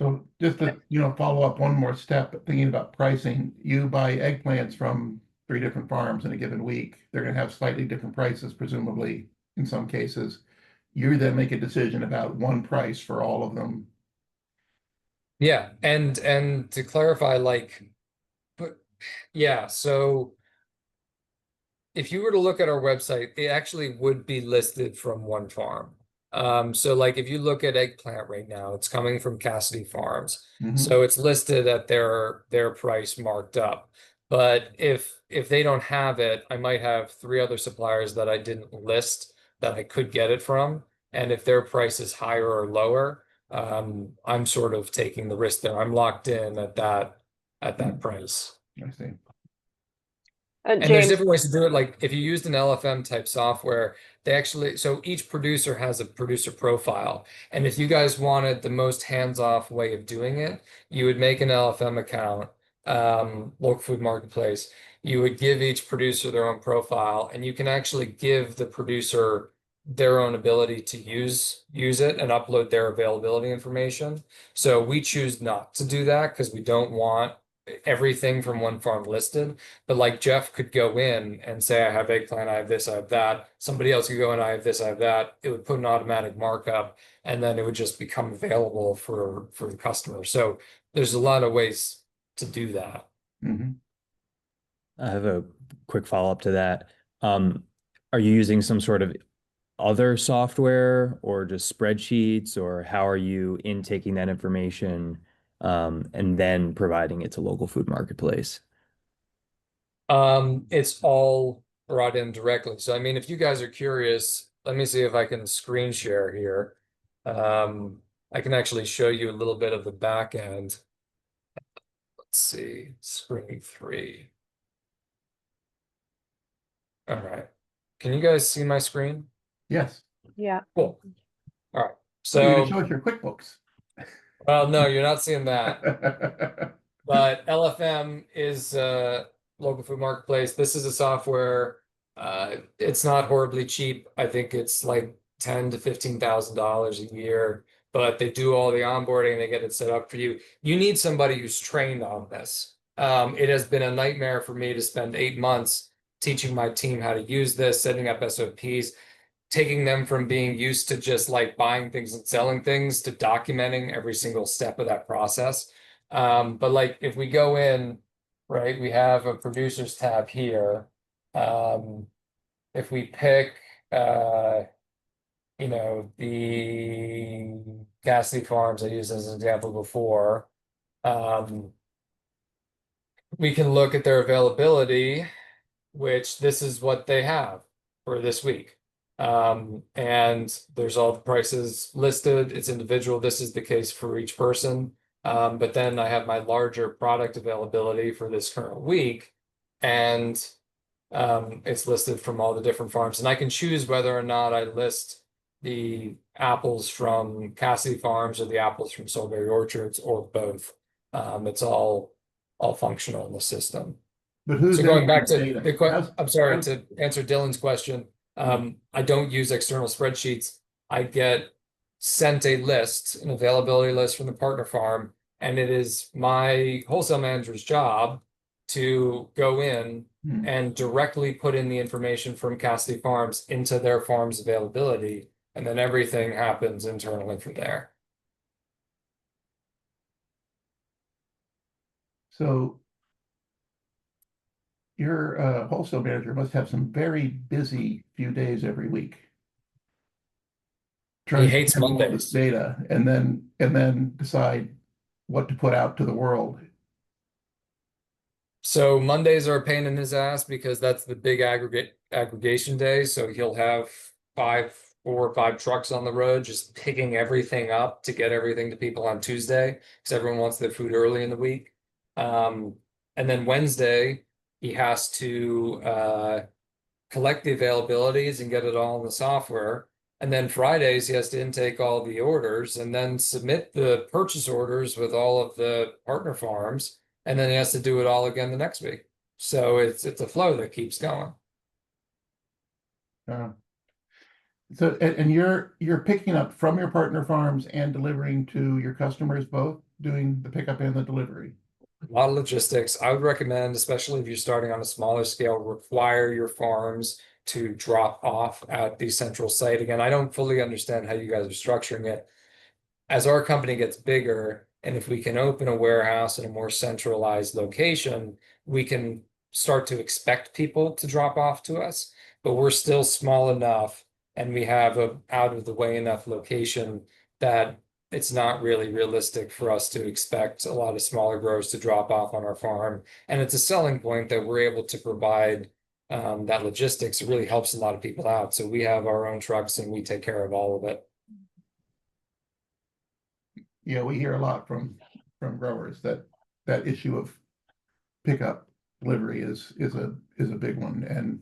So just to, follow up one more step, thinking about pricing, you buy eggplants from 3 different farms in a given week. They're going to have slightly different prices, presumably, in some cases. You then make a decision about one price for all of them. Yeah, and to clarify, like, but yeah, so if you were to look at our website, it actually would be listed from one farm. So like if you look at eggplant right now, it's coming from Cassidy Farms. Hmm. So it's listed at their price marked up. But if they don't have it, I might have 3 other suppliers that I didn't list that I could get it from. And if their price is higher or lower, I'm sort of taking the risk there. I'm locked in at that price. I see. And there's James, different ways to do it. Like if you used an LFM type software, they actually, so each producer has a producer profile. And if you guys wanted the most hands-off way of doing it, you would make an LFM account, local food marketplace. You would give each producer their own profile, and you can actually give the producer their own ability to use it and upload their availability information. So we choose not to do that because we don't want everything from one farm listed. But like Jeff could go in and say, I have eggplant, I have this, I have that. Somebody else could go in, I have this, I have that. It would put an automatic markup, and then it would just become available for the customer. So there's a lot of ways to do that. Hmm. I have a quick follow-up to that. Um, are you using some sort of other software or just spreadsheets, or how are you intaking that information and then providing it to local food marketplace? It's all brought in directly. So I mean, if you guys are curious, let me see if I can screen share here. I can actually show you a little bit of the back end. Let's see, screen 3. All right. Can you guys see my screen? Yes. yeah. Cool. All right. So you're going to So, show us your QuickBooks. well, no, you're not seeing that. But LFM is local food marketplace. This is a software. It's not horribly cheap. I think it's like $10,000 to $15,000 a year, but they do all the onboarding. They get it set up for you. You need somebody who's trained on this. It has been a nightmare for me to spend 8 months teaching my team how to use this, setting up SOPs, taking them from being used to just like buying things and selling things to documenting every single step of that process. But like if we go in, right, we have a producers tab here. If we pick, the Cassidy Farms I used as an example before, we can look at their availability, which this is what they have for this week. And there's all the prices listed. It's individual. This is the case for each person. But then I have my larger product availability for this current week, and it's listed from all the different farms. And I can choose whether or not I list the apples from Cassidy Farms or the apples from Solebury Orchards or both. It's all functional in the system. But who's So going back entering to the the data? I'm sorry, to answer Dylan's question. I don't use external spreadsheets. I get sent a list, an availability list from the partner farm, and it is my wholesale manager's job to go in Hmm. and directly put in the information from Cassidy Farms into their farm's availability, and then everything happens internally from there. So your wholesale manager must have some very busy few days every week. He Trying to hates handle all this Mondays. data and then decide what to put out to the world. So Mondays are a pain in his ass because that's the big aggregation day. So he'll have 4 or 5 trucks on the road just picking everything up to get everything to people on Tuesday because everyone wants their food early in the week. And then Wednesday he has to collect the availabilities and get it all in the software. And then Fridays he has to intake all the orders and then submit the purchase orders with all of the partner farms, and then he has to do it all again the next week. So it's a flow that keeps going. So and you're picking up from your partner farms and delivering to your customers both. doing the pickup and the delivery? A lot of logistics. I would recommend, especially if you're starting on a smaller scale, require your farms to drop off at the central site. Again, I don't fully understand how you guys are structuring it. As our company gets bigger, and if we can open a warehouse in a more centralized location, we can start to expect people to drop off to us. But we're still small enough and we have a out of the way enough location that it's not really realistic for us to expect a lot of smaller growers to drop off on our farm. And it's a selling point that we're able to provide that logistics. It really helps a lot of people out. So we have our own trucks and we take care of all of it. Yeah, we hear a lot from growers that that issue of pickup delivery is a big one, and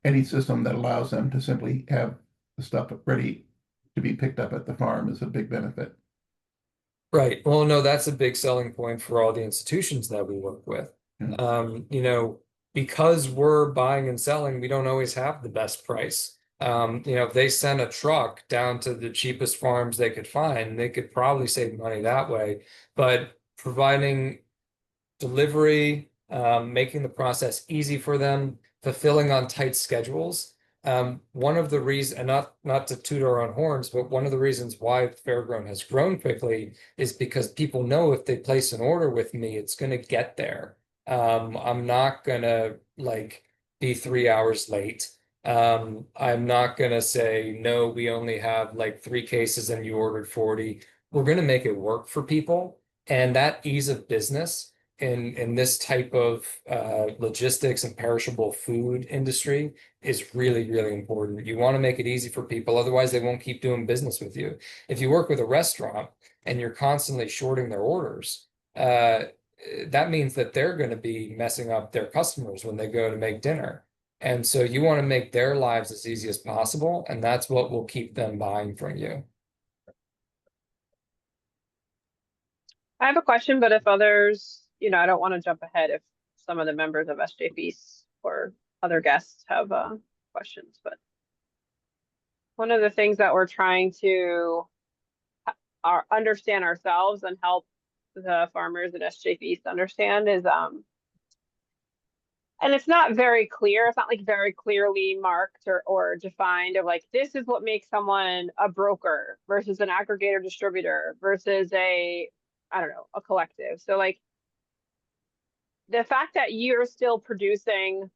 any system that allows them to simply have the stuff ready to be picked up at the farm is a big benefit. Right. Well, no, that's a big selling point for all the institutions that we work with. You know, because we're buying and selling, we don't always have the best price. You know, if they send a truck down to the cheapest farms they could find, they could probably save money that way. But providing delivery, making the process easy for them, fulfilling on tight schedules. One of the reasons, and not to toot our own horns, but one of the reasons why Fairgrown has grown quickly is because people know if they place an order with me, it's going to get there. I'm not going to like be 3 hours late. I'm not going to say, no, we only have like 3 cases and you ordered 40. We're going to make it work for people. And that ease of business in this type of logistics and perishable food industry is really, really important. You want to make it easy for people, otherwise they won't keep doing business with you. If you work with a restaurant and you're constantly shorting their orders, that means that they're going to be messing up their customers when they go to make dinner. And so you want to make their lives as easy as possible, and that's what will keep them buying from you. I have a question, but if others, I don't want to jump ahead if some of the members of SJPs or other guests have questions. But one of the things that we're trying to understand ourselves and help the farmers at SJPs to understand is, and it's not very clear. It's not like very clearly marked or defined of like, this is what makes someone a broker versus an aggregator distributor versus a collective. So like the fact that you're still producing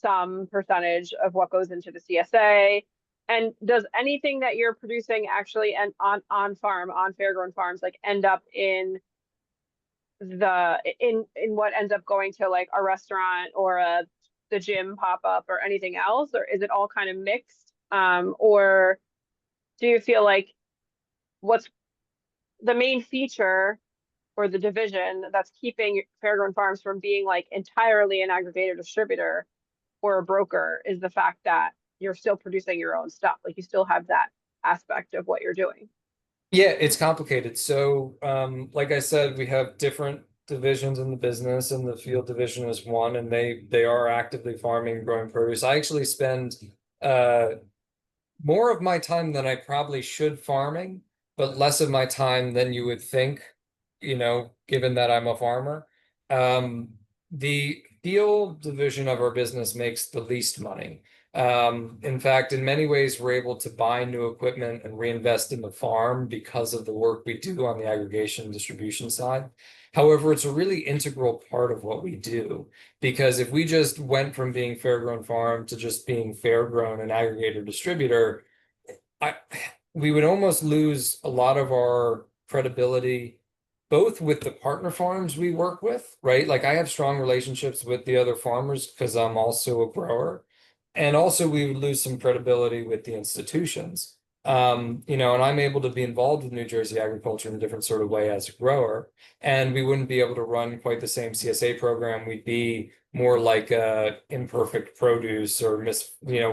some percentage of what goes into the CSA, and does anything that you're producing actually and on farm, on Fairgrown farms, like end up in what ends up going to like a restaurant or the gym pop-up or anything else, or is it all kind of mixed? Or do you feel like what's the main feature or the division that's keeping Fairgrown Farms from being like entirely an aggregator distributor or a broker is the fact that you're still producing your own stuff? Like you still have that aspect of what you're doing. Yeah, it's complicated. So, like I said, we have different divisions in the business, and the field division is one, and they are actively farming and growing produce. I actually spend more of my time than I probably should farming, but less of my time than you would think, given that I'm a farmer. The field division of our business makes the least money. In fact, in many ways, we're able to buy new equipment and reinvest in the farm because of the work we do on the aggregation and distribution side. However, it's a really integral part of what we do, because if we just went from being Fairgrown Farm to just being Fairgrown and aggregator distributor, we would almost lose a lot of our credibility, both with the partner farms we work with, right? Like I have strong relationships with the other farmers because I'm also a grower. And also we would lose some credibility with the institutions. And I'm able to be involved with New Jersey agriculture in a different sort of way as a grower. And we wouldn't be able to run quite the same CSA program. We'd be more like a imperfect produce or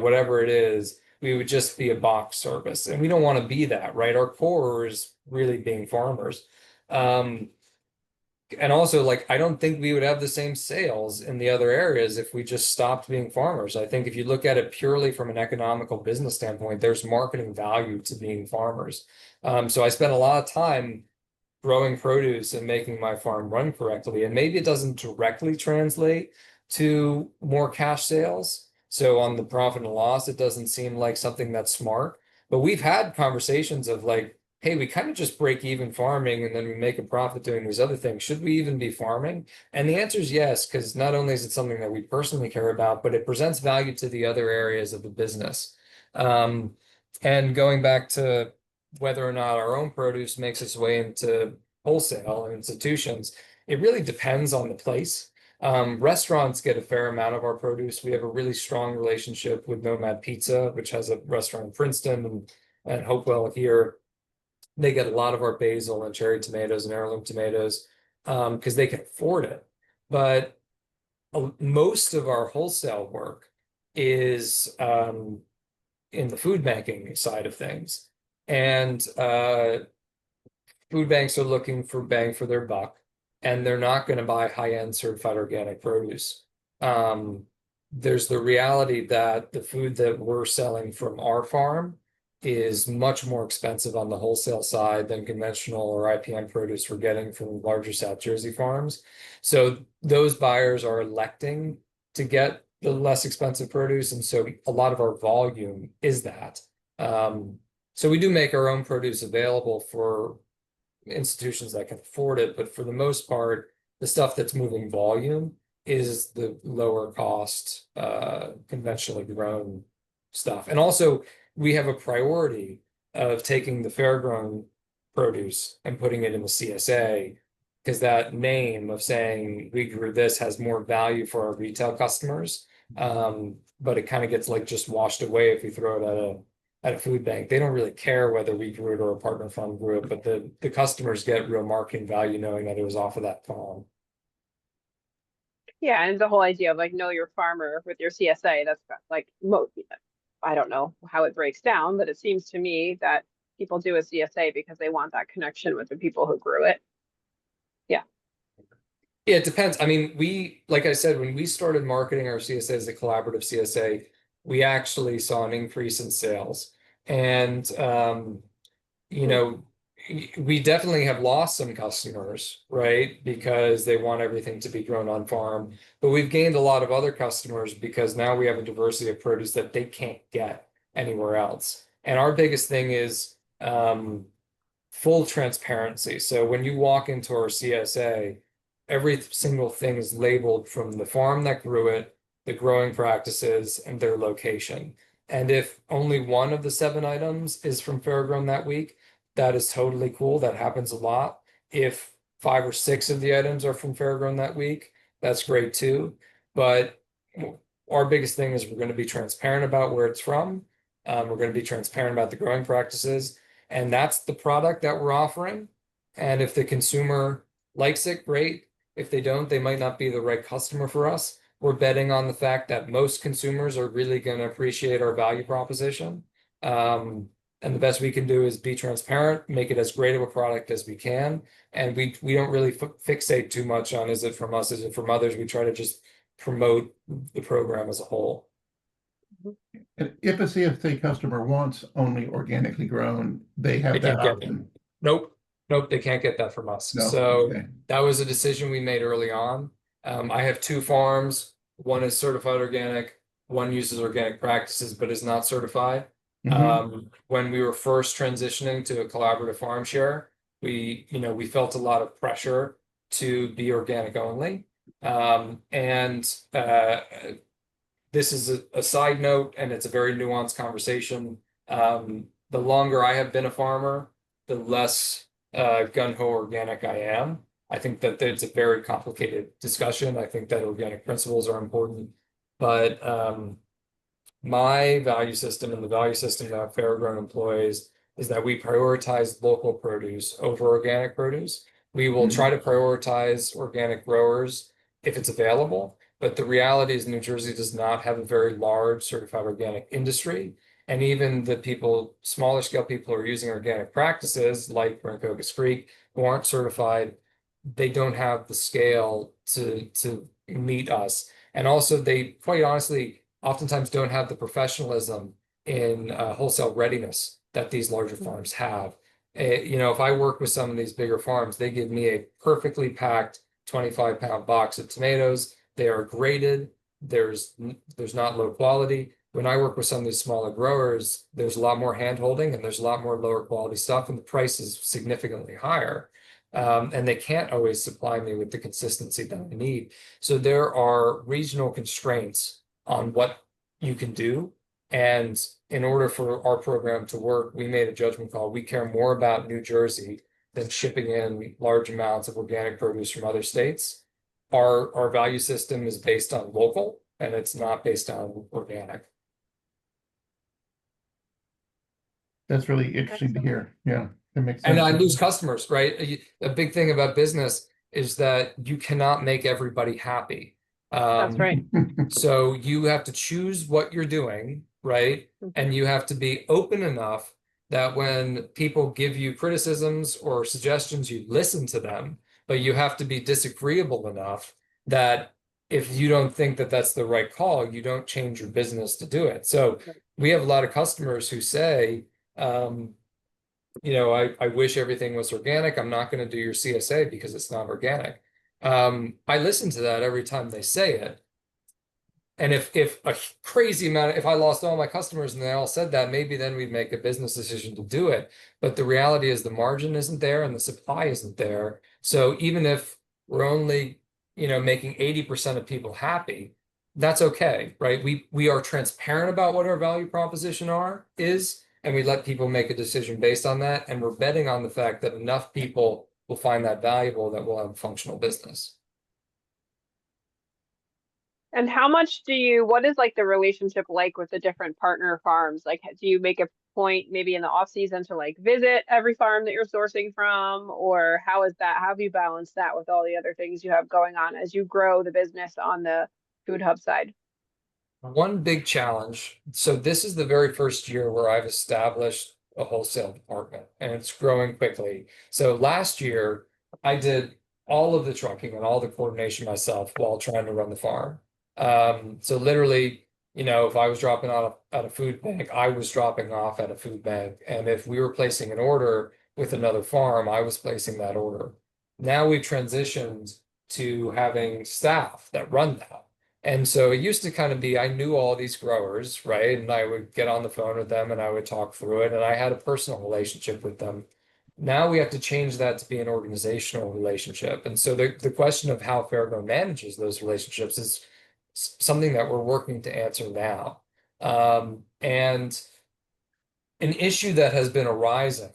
whatever it is. We would just be a box service. And we don't want to be that, right? Our core is really being farmers. And also, like, I don't think we would have the same sales in the other areas if we just stopped being farmers. I think if you look at it purely from an economical business standpoint, there's marketing value to being farmers. So I spent a lot of time growing produce and making my farm run correctly. And maybe it doesn't directly translate to more cash sales. So on the profit and loss, it doesn't seem like something that's smart. But we've had conversations of like, hey, we kind of just break even farming and then we make a profit doing these other things. Should we even be farming? And the answer is yes, because not only is it something that we personally care about, but it presents value to the other areas of the business. And going back to whether or not our own produce makes its way into wholesale and institutions, it really depends on the place. Restaurants get a fair amount of our produce. We have a really strong relationship with Nomad Pizza, which has a restaurant in Princeton and Hopewell here. They get a lot of our basil and cherry tomatoes and heirloom tomatoes because they can afford it. But most of our wholesale work is in the food banking side of things. And food banks are looking for bang for their buck, and they're not going to buy high-end certified organic produce. There's the reality that the food that we're selling from our farm is much more expensive on the wholesale side than conventional or IPM produce we're getting from larger South Jersey farms. So those buyers are electing to get the less expensive produce, and so a lot of our volume is that. So we do make our own produce available for institutions that can afford it, but for the most part, the stuff that's moving volume is the lower cost, conventionally grown stuff. And also, we have a priority of taking the Fairgrown produce and putting it in the CSA, because that name of saying we grew this has more value for our retail customers. But it kind of gets like just washed away if we throw it at a food bank. They don't really care whether we grew it or a partner farm grew it, but the customers get real marketing value knowing that it was off of that farm. Yeah, and the whole idea of like know your farmer with your CSA, that's like I don't know how it breaks down, but it seems to me that people do a CSA because they want that connection with the people who grew it. Yeah. Yeah, it depends. I mean, like I said, when we started marketing our CSA as a collaborative CSA, we actually saw an increase in sales. And, you know, we definitely have lost some customers, right? Because they want everything to be grown on farm. But we've gained a lot of other customers because now we have a diversity of produce that they can't get anywhere else. And our biggest thing is full transparency. So when you walk into our CSA, every single thing is labeled from the farm that grew it, the growing practices, and their location. And if only one of the 7 items is from Fairground that week, that is totally cool. That happens a lot. If 5 or 6 of the items are from Fairground that week, that's great too. But our biggest thing is we're going to be transparent about where it's from. We're going to be transparent about the growing practices. And that's the product that we're offering. And if the consumer likes it, great. If they don't, they might not be the right customer for us. We're betting on the fact that most consumers are really going to appreciate our value proposition. And the best we can do is be transparent, make it as great of a product as we can. And we don't really fixate too much on, is it from us, is it from others? We try to just promote the program as a whole. And if a CSA customer wants only organically grown, they have They that can't get option. Nope, they can't get that from us. No, So okay. that was a decision we made early on. I have 2 farms. One is certified organic, one uses organic practices, but is not certified. When we were first transitioning to a collaborative farm share, we felt a lot of pressure to be organic only. This is a side note, and it's a very nuanced conversation. The longer I have been a farmer, the less gung-ho organic I am. I think that it's a very complicated discussion. I think that organic principles are important, but my value system and the value system that Fairgrown employs is that we prioritize local produce over organic produce. We will try to prioritize organic growers if it's available, but the reality is New Jersey does not have a very large certified organic industry. And even the people, smaller scale people who are using organic practices like Brancocas Creek, who aren't certified, they don't have the scale to meet us. And also they, quite honestly, oftentimes don't have the professionalism in wholesale readiness that these larger farms have. You know, if I work with some of these bigger farms, they give me a perfectly packed 25-pound box of tomatoes. They are graded. There's not low quality. When I work with some of these smaller growers, there's a lot more hand holding and there's a lot more lower quality stuff, and the price is significantly higher. And they can't always supply me with the consistency that I need. So there are regional constraints on what you can do. And in order for our program to work, we made a judgment call. We care more about New Jersey than shipping in large amounts of organic produce from other states. Our value system is based on local and it's not based on organic. That's really interesting to hear. Yeah, that makes sense. And I lose customers, right? A big thing about business is that you cannot make everybody happy. That's right. So you have to choose what you're doing, right? And you have to be open enough that when people give you criticisms or suggestions, you listen to them, but you have to be disagreeable enough that if you don't think that that's the right call, you don't change your business to do it. So we have a lot of customers who say, you know, I wish everything was organic. I'm not going to do your CSA because it's not organic. I listen to that every time they say it. And if a crazy amount, if I lost all my customers and they all said that, maybe then we'd make a business decision to do it. But the reality is the margin isn't there and the supply isn't there. So even if we're only, you know, making 80% of people happy, that's okay, right? We are transparent about what our value proposition is, and we let people make a decision based on that. And we're betting on the fact that enough people will find that valuable that we'll have a functional business. And how much what is like the relationship like with the different partner farms? Like, do you make a point maybe in the off season to like visit every farm that you're sourcing from? Or how have you balanced that with all the other things you have going on as you grow the business on the Food Hub side? One big challenge. So this is the very first year where I've established a wholesale department and it's growing quickly. So last year I did all of the trucking and all the coordination myself while trying to run the farm. So literally, you know, if I was dropping off at a food bank, I was dropping off at a food bank. And if we were placing an order with another farm, I was placing that order. Now we've transitioned to having staff that run that. And so it used to kind of be, I knew all these growers, right? And I would get on the phone with them and I would talk through it and I had a personal relationship with them. Now we have to change that to be an organizational relationship. And so the question of how Fairground manages those relationships is something that we're working to answer now. And an issue that has been arising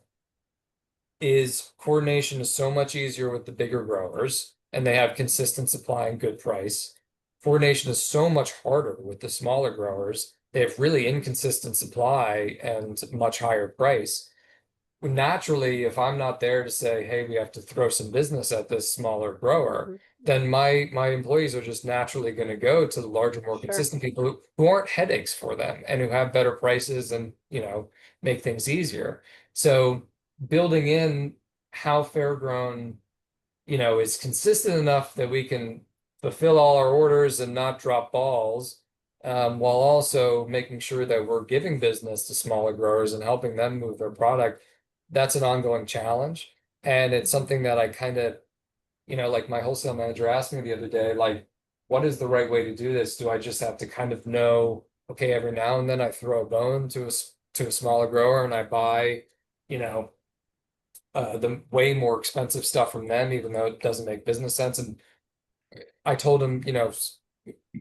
is coordination is so much easier with the bigger growers and they have consistent supply and good price. Coordination is so much harder with the smaller growers. They have really inconsistent supply and much higher price. Naturally, if I'm not there to say, hey, we have to throw some business at this smaller grower, then my employees are just naturally going to go to the larger, more consistent people who aren't headaches for them and who have better prices and, you know, make things easier. So building in how Fairgrown, you know, is consistent enough that we can fulfill all our orders and not drop balls, while also making sure that we're giving business to smaller growers and helping them move their product. That's an ongoing challenge. And it's something that I kind of, you know, like my wholesale manager asked me the other day, like, what is the right way to do this? Do I just have to kind of know, okay, every now and then I throw a bone to a smaller grower and I buy, you know, the way more expensive stuff from them, even though it doesn't make business sense. And I told him, you know,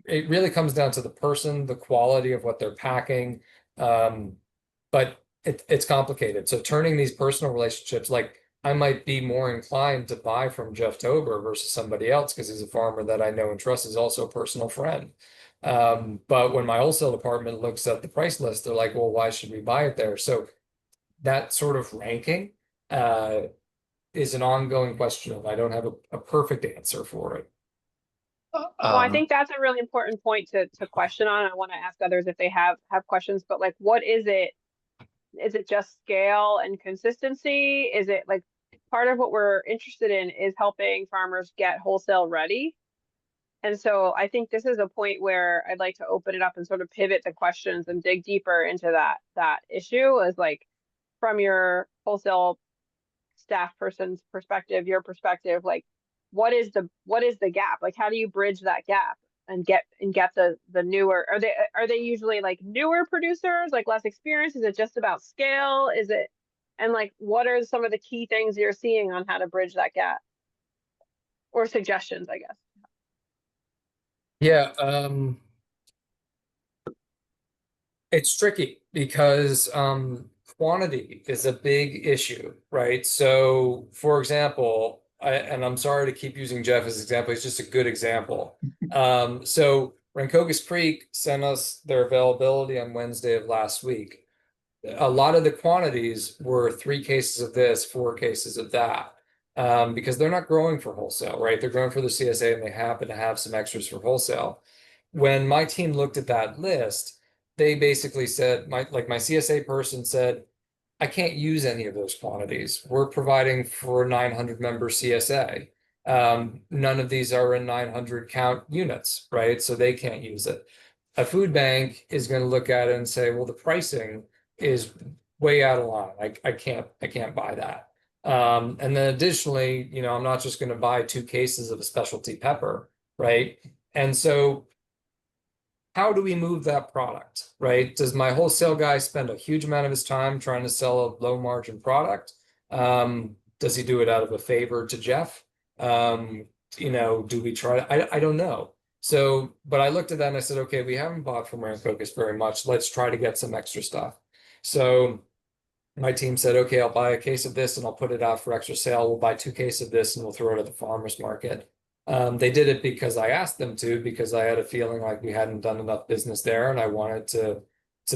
it really comes down to the person, the quality of what they're packing. But it's complicated. So turning these personal relationships, like I might be more inclined to buy from Jeff Tober versus somebody else because he's a farmer that I know and trust, is also a personal friend. But when my wholesale department looks at the price list, they're like, well, why should we buy it there? So that sort of ranking is an ongoing question. I don't have a perfect answer for it. Well, I think that's a really important point to question on. I want to ask others if they have questions, but like, what is it? Is it just scale and consistency? Is it like part of what we're interested in is helping farmers get wholesale ready? And so I think this is a point where I'd like to open it up and sort of pivot the questions and dig deeper into that issue, is like from your wholesale staff person's perspective, your perspective, like what is the gap? Like how do you bridge that gap and get the newer, are they usually like newer producers, like less experienced? Is it just about scale? Is it, and like what are some of the key things you're seeing on how to bridge that gap? Or suggestions, I guess. Yeah, it's tricky because quantity is a big issue, right? So, for example, and I'm sorry to keep using Jeff as an example, he's just a good example. So Rancocas Creek sent us their availability on Wednesday of last week. A lot of the quantities were 3 cases of this, 4 cases of that, because they're not growing for wholesale, right? They're growing for the CSA and they happen to have some extras for wholesale. When my team looked at that list, they basically said, my CSA person said, I can't use any of those quantities. We're providing for a 900 member CSA. None of these are in 900 count units, right? So they can't use it. A food bank is going to look at it and say, well, the pricing is way out of line. I can't buy that. And then additionally, you know, I'm not just going to buy 2 cases of a specialty pepper, right? And so how do we move that product, right? Does my wholesale guy spend a huge amount of his time trying to sell a low margin product? Does he do it out of a favor to Jeff? You know, do we try? I don't know. So, but I looked at that and I said, okay, we haven't bought from Rancocas very much. Let's try to get some extra stuff. So my team said, okay, I'll buy a case of this and I'll put it out for extra sale. We'll buy 2 cases of this and we'll throw it at the farmer's market. They did it because I asked them to, because I had a feeling like we hadn't done enough business there and I wanted to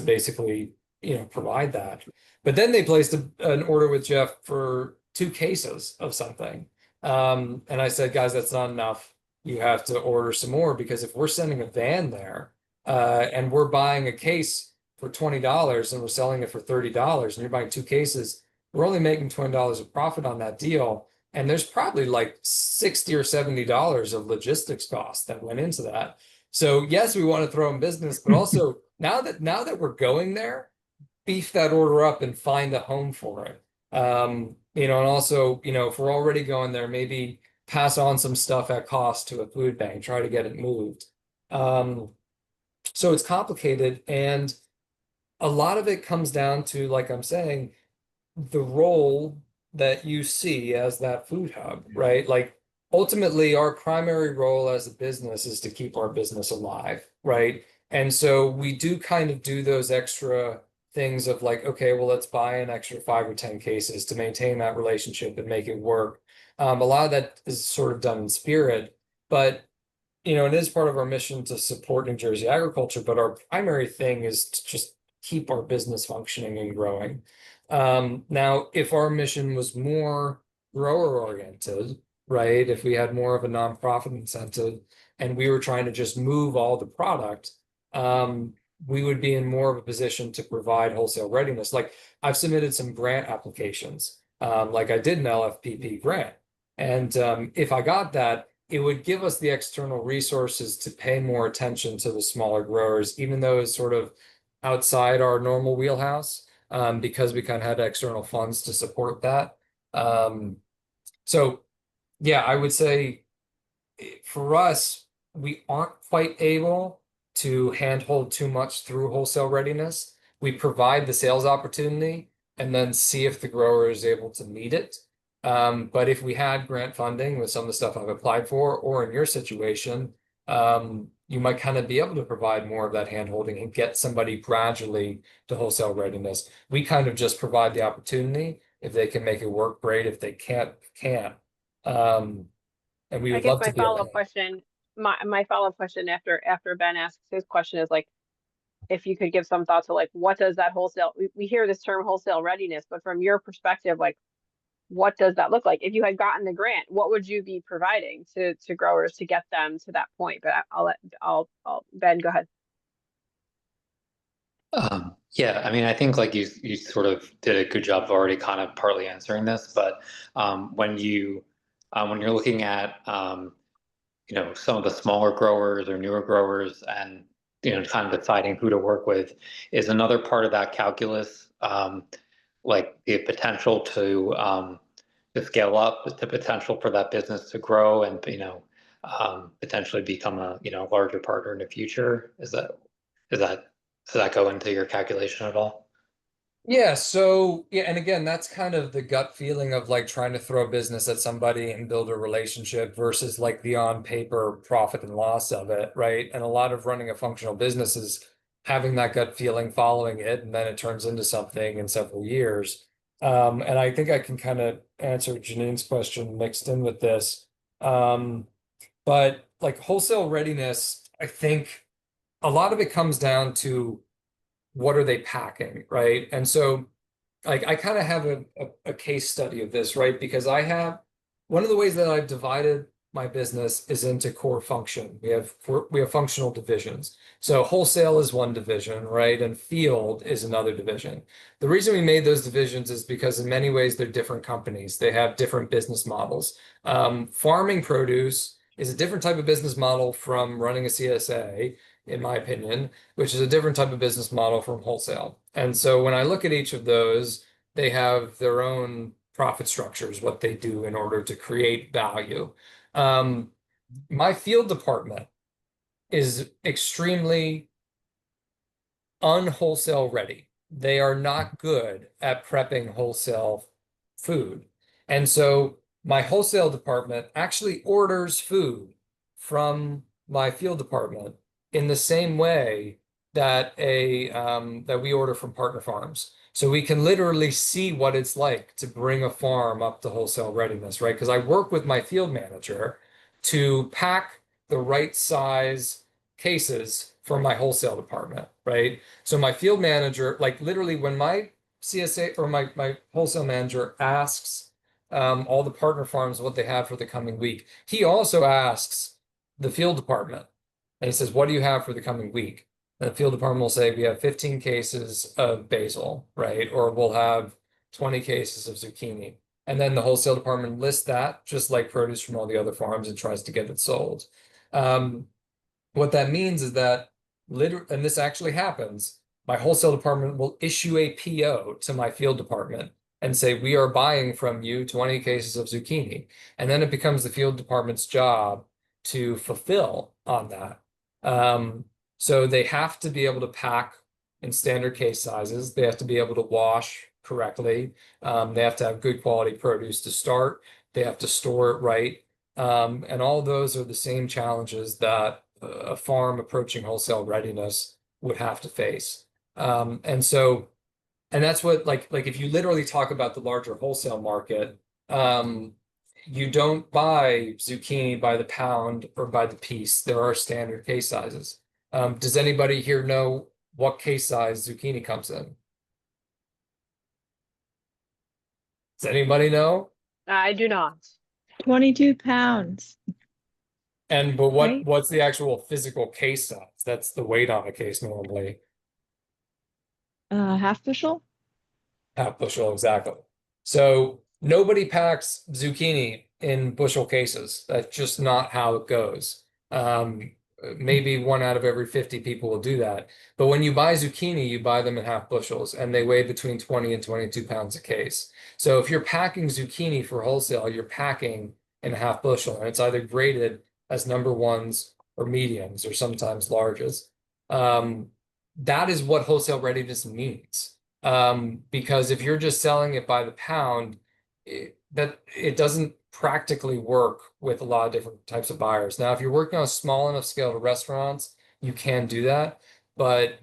basically, you know, provide that. But then they placed an order with Jeff for 2 cases of something. And I said, guys, that's not enough. You have to order some more, because if we're sending a van there and we're buying a case for $20 and we're selling it for $30 and you're buying 2 cases, we're only making $20 of profit on that deal. And there's probably like $60 or $70 of logistics costs that went into that. So yes, we want to throw in business, but also now that we're going there, beef that order up and find a home for it. You know, and also, you know, if we're already going there, maybe pass on some stuff at cost to a food bank, try to get it moved. So it's complicated, and a lot of it comes down to, like I'm saying, the role that you see as that food hub, right? Like ultimately our primary role as a business is to keep our business alive, right? And so we do kind of do those extra things of like, okay, well, let's buy an extra 5 or 10 cases to maintain that relationship and make it work. A lot of that is sort of done in spirit, but you know, it is part of our mission to support New Jersey agriculture, but our primary thing is to just keep our business functioning and growing. Now, if our mission was more grower oriented, right? If we had more of a nonprofit incentive and we were trying to just move all the product, we would be in more of a position to provide wholesale readiness. Like I've submitted some grant applications, like I did an LFPP grant. And if I got that, it would give us the external resources to pay more attention to the smaller growers, even though it's sort of outside our normal wheelhouse, because we kind of had external funds to support that. So yeah, I would say for us, we aren't quite able to handhold too much through wholesale readiness. We provide the sales opportunity and then see if the grower is able to meet it. But if we had grant funding with some of the stuff I've applied for, or in your situation, you might kind of be able to provide more of that handholding and get somebody gradually to wholesale readiness. We kind of just provide the opportunity. If they can make it work, great. If they can't. And we I would guess love to be able to. My follow-up question after Ben asks his question is like, if you could give some thoughts to like, what does that wholesale, we hear this term wholesale readiness, but from your perspective, like, what does that look like? If you had gotten the grant, what would you be providing to growers to get them to that point? But I'll Ben, go ahead. Yeah, I mean, I think like you sort of did a good job of already kind of partly answering this, but when you're looking at you know, some of the smaller growers or newer growers, and you know, kind of deciding who to work with is another part of that calculus. Like the potential to to scale up, with the potential for that business to grow and, potentially become a, larger partner in the future? Is that, does that go into your calculation at all? Yeah, so yeah, and again, that's kind of the gut feeling of like trying to throw business at somebody and build a relationship versus like the on paper profit and loss of it, right? And a lot of running a functional business is having that gut feeling, following it, and then it turns into something in several years. And I think I can kind of answer Janine's question mixed in with this. But like wholesale readiness, I think a lot of it comes down to what are they packing, right? And so like I kind of have a case study of this, right? Because I have one of the ways that I've divided my business is into core function. We have functional divisions. So wholesale is one division, right? And field is another division. The reason we made those divisions is because in many ways they're different companies. They have different business models. Farming produce is a different type of business model from running a CSA, in my opinion, which is a different type of business model from wholesale. And so when I look at each of those, they have their own profit structures, what they do in order to create value. My field department is extremely unwholesale ready. They are not good at prepping wholesale food. And so my wholesale department actually orders food from my field department in the same way that that we order from partner farms. So we can literally see what it's like to bring a farm up to wholesale readiness, right? Because I work with my field manager to pack the right size cases for my wholesale department, right? So my field manager, like literally when my CSA or my wholesale manager asks all the partner farms what they have for the coming week, he also asks the field department and he says, what do you have for the coming week? And the field department will say, we have 15 cases of basil, right? Or we'll have 20 cases of zucchini. And then the wholesale department lists that just like produce from all the other farms and tries to get it sold. What that means is that and this actually happens, my wholesale department will issue a PO to my field department and say, we are buying from you 20 cases of zucchini. And then it becomes the field department's job to fulfill on that. So they have to be able to pack in standard case sizes. They have to be able to wash correctly. They have to have good quality produce to start. They have to store it right. And all those are the same challenges that a farm approaching wholesale readiness would have to face. And that's what like if you literally talk about the larger wholesale market, you don't buy zucchini by the pound or by the piece. There are standard case sizes. Does anybody here know what case size zucchini comes in? Does anybody know? I do not. 22 pounds. But Right. what's the actual physical case size? That's the weight on a case normally. Half bushel? Half bushel, exactly. So nobody packs zucchini in bushel cases. That's just not how it goes. Maybe 1 out of every 50 people will do that. But when you buy zucchini, you buy them in half bushels and they weigh between 20 and 22 pounds a case. So if you're packing zucchini for wholesale, you're packing in a half bushel and it's either graded as number ones or mediums or sometimes larges. That is what wholesale readiness means. Because if you're just selling it by the pound, it doesn't practically work with a lot of different types of buyers. Now, if you're working on a small enough scale to restaurants, you can do that. But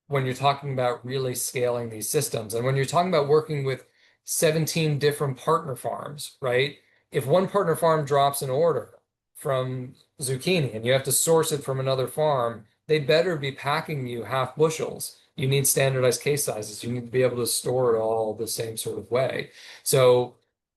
when you're talking about really scaling these systems, and when you're talking about working with 17 different partner farms, right? If one partner farm drops an order from zucchini and you have to source it from another farm, they better be packing you half bushels. You need standardized case sizes. You need to be able to store it all the same sort of way. So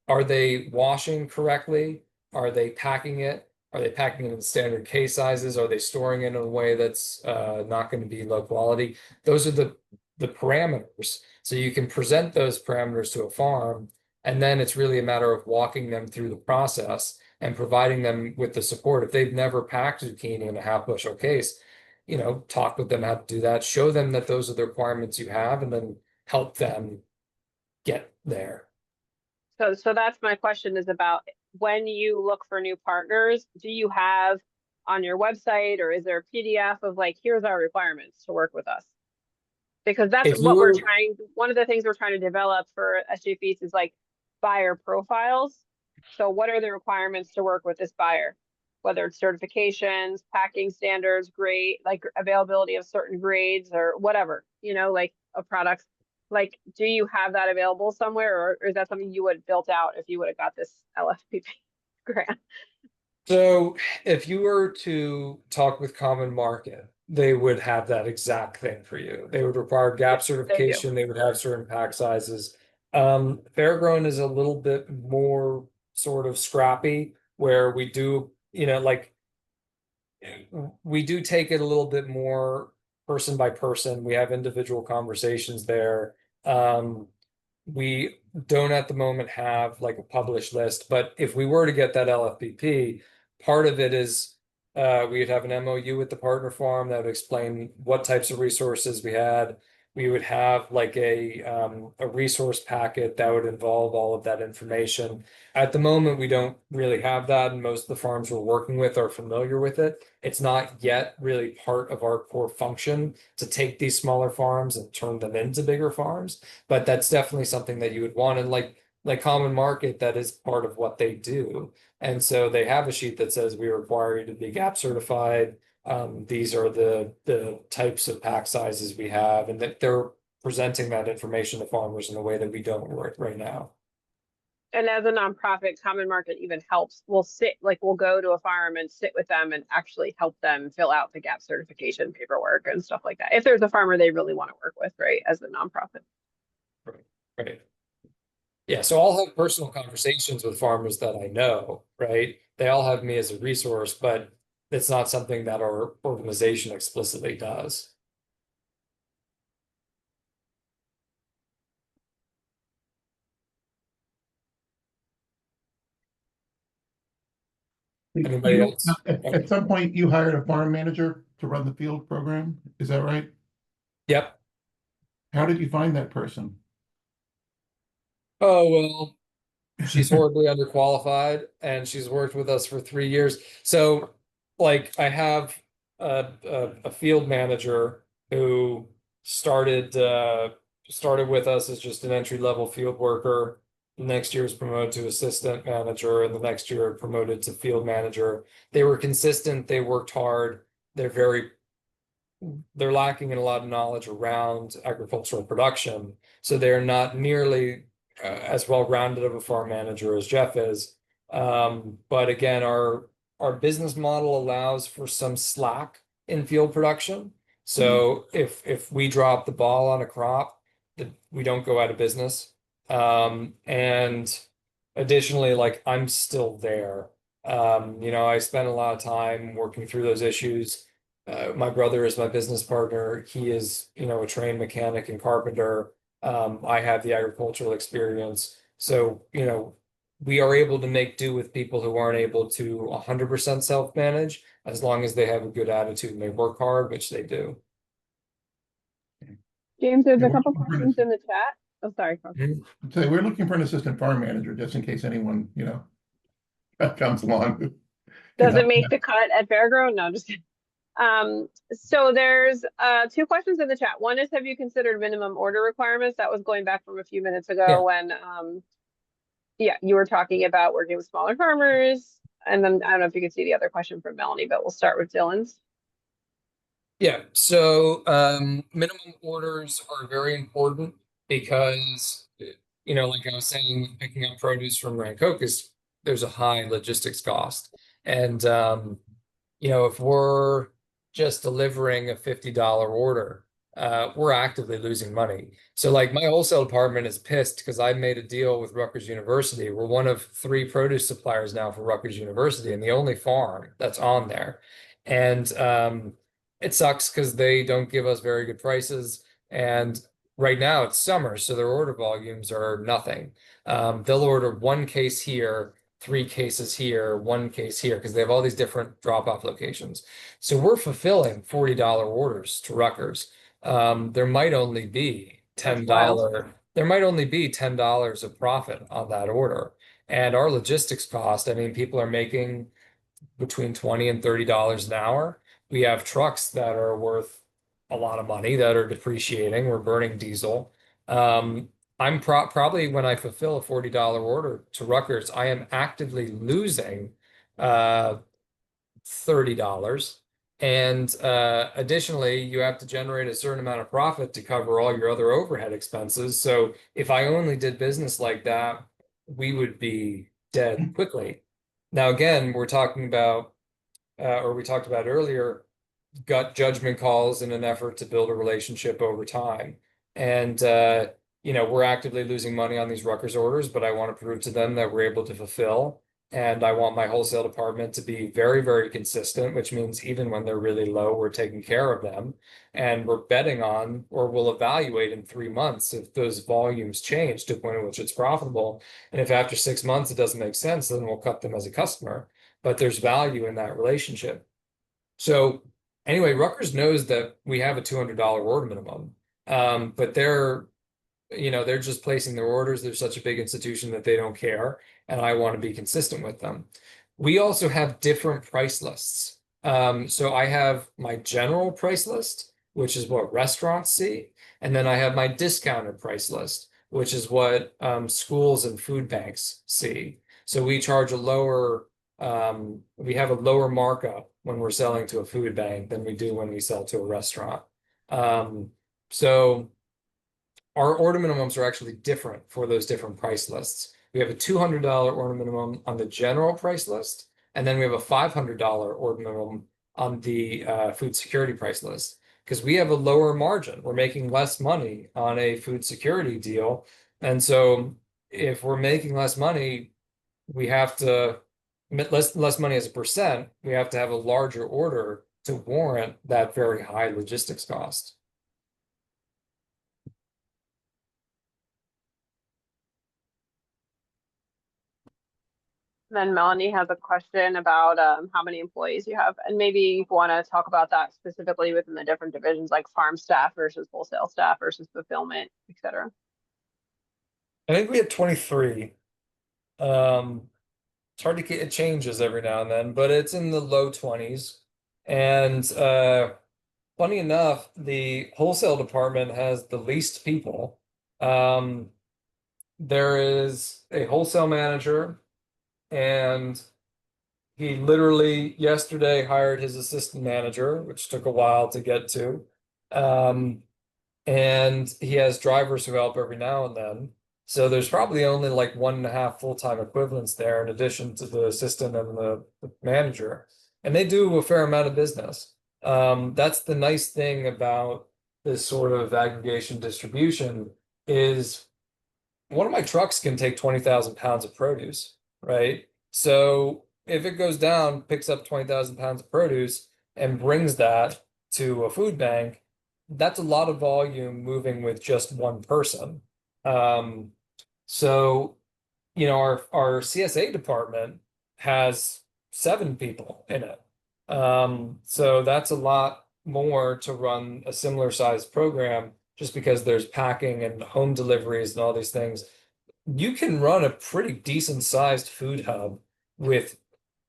are they washing correctly? Are they packing it? Are they packing it in standard case sizes? Are they storing it in a way that's not going to be low quality? Those are the parameters. So you can present those parameters to a farm, and then it's really a matter of walking them through the process and providing them with the support. If they've never packed zucchini in a half bushel case, talk with them how to do that, show them that those are the requirements you have, and then help them get there. So that's my question, is about when you look for new partners, do you have on your website, or is there a PDF of like, here's our requirements to work with us? Because that's If you what we're were, trying, one of the things we're trying to develop for SJPs is like buyer profiles. So what are the requirements to work with this buyer? Whether it's certifications, packing standards, grade, like availability of certain grades or whatever, you know, like of products. Like, do you have that available somewhere, or is that something you would have built out if you would have got this LFPP grant? so if you were to talk with Common Market, they would have that exact thing for you. They would require gap They do. certification, they would have certain pack sizes. Fairgrown is a little bit more sort of scrappy, where we do, you know, like we do take it a little bit more person by person. We have individual conversations there. We don't at the moment have like a published list, but if we were to get that LFPP, part of it is we'd have an MOU with the partner farm that would explain what types of resources we had. We would have like a resource packet that would involve all of that information. At the moment, we don't really have that, and most of the farms we're working with are familiar with it. It's not yet really part of our core function to take these smaller farms and turn them into bigger farms, but that's definitely something that you would want. And like Common Market, that is part of what they do. And so they have a sheet that says we require you to be GAP certified. These are the types of pack sizes we have, and that they're presenting that information to farmers in a way that we don't right now. And as a nonprofit, Common Market even helps. We'll go to a farm and sit with them and actually help them fill out the gap certification paperwork and stuff like that. If there's a farmer they really want to work with, right, as a nonprofit. Right. Yeah, so I'll have personal conversations with farmers that I know, right? They all have me as a resource, but it's not something that our organization explicitly does. Anybody else? At some point, you hired a farm manager to run the field program, is that right? Yep. How did you find that person? Oh, well, she's horribly underqualified and she's worked with us for 3 years. So, like, I have a field manager who started with us as just an entry-level field worker. The next year was promoted to assistant manager, and the next year promoted to field manager. They were consistent, they worked hard, they're lacking in a lot of knowledge around agricultural production, so they're not nearly as well-rounded of a farm manager as Jeff is. But again, our business model allows for some slack in field production. So if we drop the ball on a crop, that we don't go out of business. And additionally, like I'm still there. You know, I spent a lot of time working through those issues. My brother is my business partner. He is, you know, a trained mechanic and carpenter. I have the agricultural experience. So, you know, we are able to make do with people who aren't able to 100% self-manage, as long as they have a good attitude and they work hard, which they do. James, there's Yeah, a we're couple looking for an questions in the chat. Oh, sorry, Carl. So we're looking for an assistant farm manager, just in case anyone, comes along. Can Does it help make out. the cut at Fairground? No, just kidding. So there's two questions in the chat. One is, have you considered minimum order requirements? That was going back from a few minutes ago Yeah. when you were talking about working with smaller farmers. And then I don't know if you could see the other question from Melanie, but we'll start with Dylan's. Yeah, so minimum orders are very important because, you know, like I was saying, picking up produce from Rancocas, there's a high logistics cost. And, you know, if we're just delivering a $50 order, we're actively losing money. So, like, my wholesale department is pissed because I made a deal with Rutgers University. We're one of 3 produce suppliers now for Rutgers University, and the only farm that's on there. And, it sucks because they don't give us very good prices. And right now it's summer, so their order volumes are nothing. They'll order 1 case here, 3 cases here, 1 case here, because they have all these different drop-off locations. So we're fulfilling $40 orders to Rutgers. There might only be That's $10 there might only be $10 of profit on that order. And our logistics cost, I mean, people are making between $20 and $30 an hour. We have trucks that are worth a lot of money that are depreciating. We're burning diesel. I'm probably when I fulfill a $40 order to Rutgers, I am actively losing $30. And additionally, you have to generate a certain amount of profit to cover all your other overhead expenses. So if I only did business like that, we would be dead quickly. Now, again, we're talking about, or we talked about earlier, gut judgment calls in an effort to build a relationship over time. And, we're actively losing money on these Rutgers orders, but I want to prove to them that we're able to fulfill. And I want my wholesale department to be very, very consistent, which means even when they're really low, we're taking care of them. And we're betting on, or we'll evaluate in 3 months if those volumes change to a point at which it's profitable. And if after 6 months it doesn't make sense, then we'll cut them as a customer. But there's value in that relationship. So anyway, Rutgers knows that we have a $200 order minimum, but they're just placing their orders. They're such a big institution that they don't care, and I want to be consistent with them. We also have different price lists. So I have my general price list, which is what restaurants see, and then I have my discounted price list, which is what schools and food banks see. So we charge we have a lower markup when we're selling to a food bank than we do when we sell to a restaurant. So our order minimums are actually different for those different price lists. We have a $200 order minimum on the general price list, and then we have a $500 order minimum on the food security price list, because we have a lower margin. We're making less money on a food security deal. And so if we're making less money, we have to less money as a percent, we have to have a larger order to warrant that very high logistics cost. Then Melanie has a question about how many employees you have, and maybe you want to talk about that specifically within the different divisions, like farm staff versus wholesale staff versus fulfillment, etc. I think we had 23. It's hard to get, it changes every now and then, but it's in the low 20s. And funny enough, the wholesale department has the least people. There is a wholesale manager, and he literally yesterday hired his assistant manager, which took a while to get to. And he has drivers who help every now and then. So there's probably only like 1.5 full-time equivalents there in addition to the assistant and the manager. And they do a fair amount of business. That's the nice thing about this sort of aggregation distribution is one of my trucks can take 20,000 pounds of produce, right? So if it goes down, picks up 20,000 pounds of produce and brings that to a food bank, that's a lot of volume moving with just one person. So, our CSA department has 7 people in it. So that's a lot more to run a similar sized program just because there's packing and home deliveries and all these things. You can run a pretty decent sized food hub with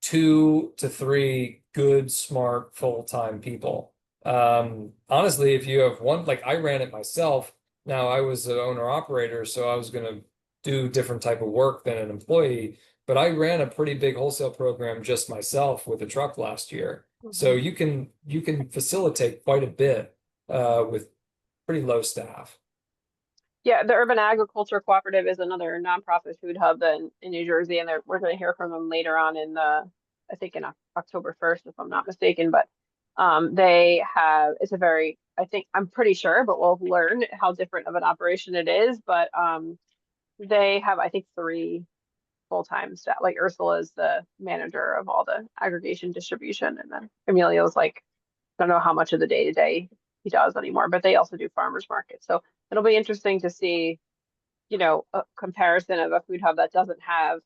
2 to 3 good, smart, full-time people. Honestly, if you have one, like I ran it myself. Now I was an owner operator, so I was going to do different type of work than an employee, but I ran a pretty big wholesale program just myself with a truck last year. So you can facilitate quite a bit with pretty low staff. Yeah, the Urban Agriculture Cooperative is another nonprofit food hub in New Jersey, and we're going to hear from them later on I think in October 1st, if I'm not mistaken. But they have, I'm pretty sure, but we'll learn how different of an operation it is. But they have, I think, 3 full-time staff. Like Ursula is the manager of all the aggregation distribution, and then Emilio's like, I don't know how much of the day-to-day he does anymore, but they also do farmers markets. So it'll be interesting to see, a comparison of a food hub that doesn't have